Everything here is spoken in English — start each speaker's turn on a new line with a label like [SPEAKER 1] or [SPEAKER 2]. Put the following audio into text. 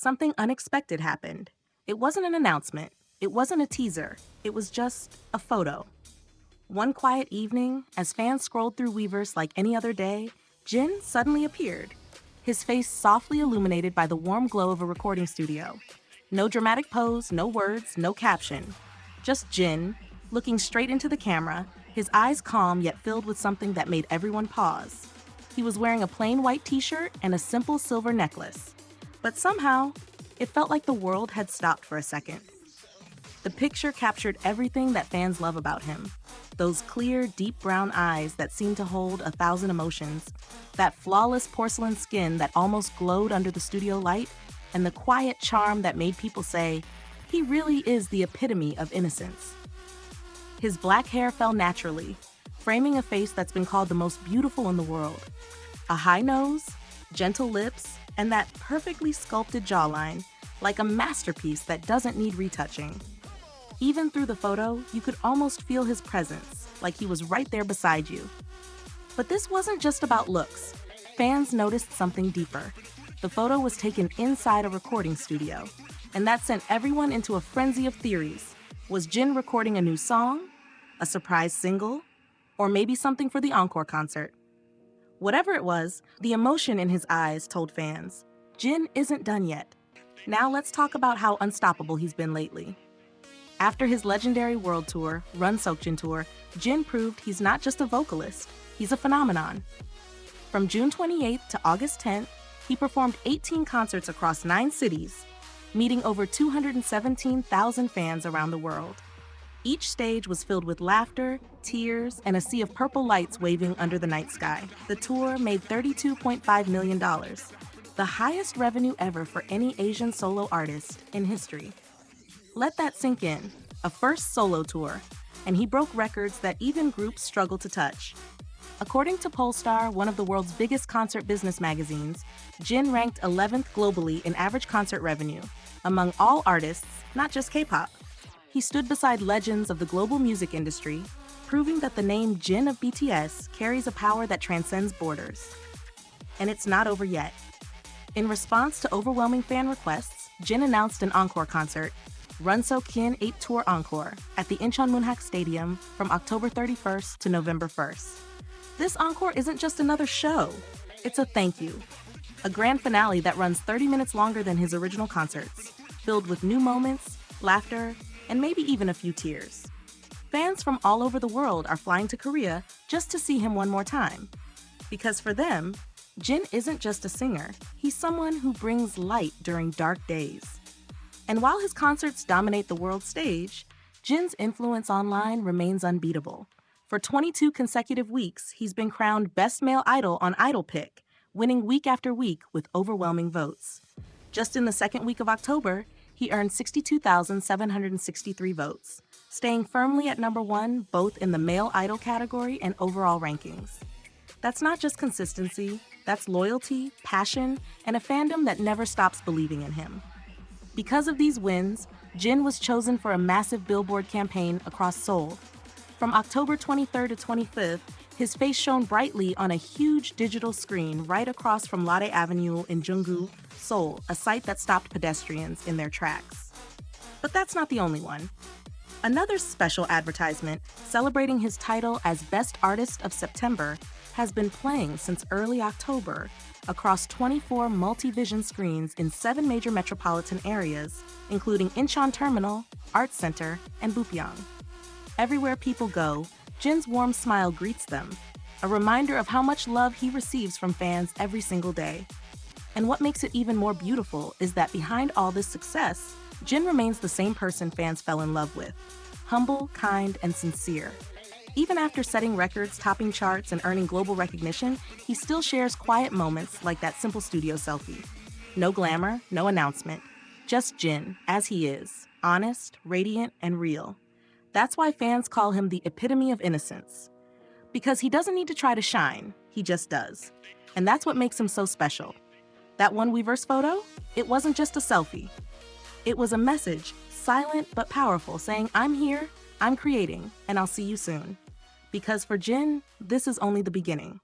[SPEAKER 1] something unexpected happened. It wasn't an announcement. It wasn't a teaser. It was just a photo. One quiet evening, as fans scrolled through Weverse like any other day, Jin suddenly appeared, his face softly illuminated by the warm glow of a recording studio. No dramatic pose, no words, no caption. Just Jin, looking straight into the camera, his eyes calm yet filled with something that made everyone pause. He was wearing a plain white t-shirt and a simple silver necklace. But somehow, it felt like the world had stopped for a second. The picture captured everything that fans love about him. Those clear, deep brown eyes that seemed to hold 1,000 emotions, that flawless porcelain skin that almost glowed under the studio light, and the quiet charm that made people say, he really is the epitome of innocence. His black hair fell naturally, framing a face that's been called the most beautiful in the world. A high nose, gentle lips, and that perfectly sculpted jawline, like a masterpiece that doesn't need retouching. Even through the photo, you could almost feel his presence, like he was right there beside you. But this wasn't just about looks. Fans noticed something deeper. The photo was taken inside a recording studio, and that sent everyone into a frenzy of theories. Was Jin recording a new song? A surprise single? Or maybe something for the encore concert? Whatever it was, the emotion in his eyes told fans, Jin isn't done yet. Now let's talk about how unstoppable he's been lately. After his legendary world tour, Run Seokjin Tour, Jin proved he's not just a vocalist, he's a phenomenon. From June 28th to August 10th, he performed 18 concerts across 9 cities, meeting over 217,000 fans around the world. Each stage was filled with laughter, tears, and a sea of purple lights waving under the night sky. The tour made $32.5 million, the highest revenue ever for any Asian solo artist in history. Let that sink in, a first solo tour, and he broke records that even groups struggle to touch. According to Polestar, one of the world's biggest concert business magazines, Jin ranked 11th globally in average concert revenue, among all artists, not just K-pop. He stood beside legends of the global music industry, proving that the name Jin of BTS carries a power that transcends borders. And it's not over yet. In response to overwhelming fan requests, Jin announced an encore concert, Run Seokjin 8 Tour Encore, at the Incheon Munhak Stadium from October 31st to November 1st. This encore isn't just another show, it's a thank you. A grand finale that runs 30 minutes longer than his original concerts, filled with new moments, laughter, and maybe even a few tears. Fans from all over the world are flying to Korea just to see him one more time. Because for them, Jin isn't just a singer, he's someone who brings light during dark days. And while his concerts dominate the world stage, Jin's influence online remains unbeatable. For 22 consecutive weeks, he's been crowned Best Male Idol on Idol Pick, winning week after week with overwhelming votes. Just in the second week of October, he earned 62,763 votes, staying firmly at number 1 both in the Male Idol category and overall rankings. That's not just consistency, that's loyalty, passion, and a fandom that never stops believing in him. Because of these wins, Jin was chosen for a massive billboard campaign across Seoul. From October 23rd to 25th, his face shone brightly on a huge digital screen right across from Lotte Avenue in Junggu, Seoul, a site that stopped pedestrians in their tracks. But that's not the only one. Another special advertisement, celebrating his title as Best Artist of September, has been playing since early October across 24 multi-vision screens in 7 major metropolitan areas, including Incheon Terminal, Arts Center, and Bupyeong. Everywhere people go, Jin's warm smile greets them, a reminder of how much love he receives from fans every single day. And what makes it even more beautiful is that behind all this success, Jin remains the same person fans fell in love with, humble, kind, and sincere. Even after setting records, topping charts, and earning global recognition, he still shares quiet moments like that simple studio selfie. No glamour, no announcement, just Jin, as he is, honest, radiant, and real. That's why fans call him the epitome of innocence. Because he doesn't need to try to shine, he just does. And that's what makes him so special. That one Weverse photo? It wasn't just a selfie. It was a message, silent but powerful, saying, I'm here, I'm creating, and I'll see you soon. Because for Jin, this is only the beginning.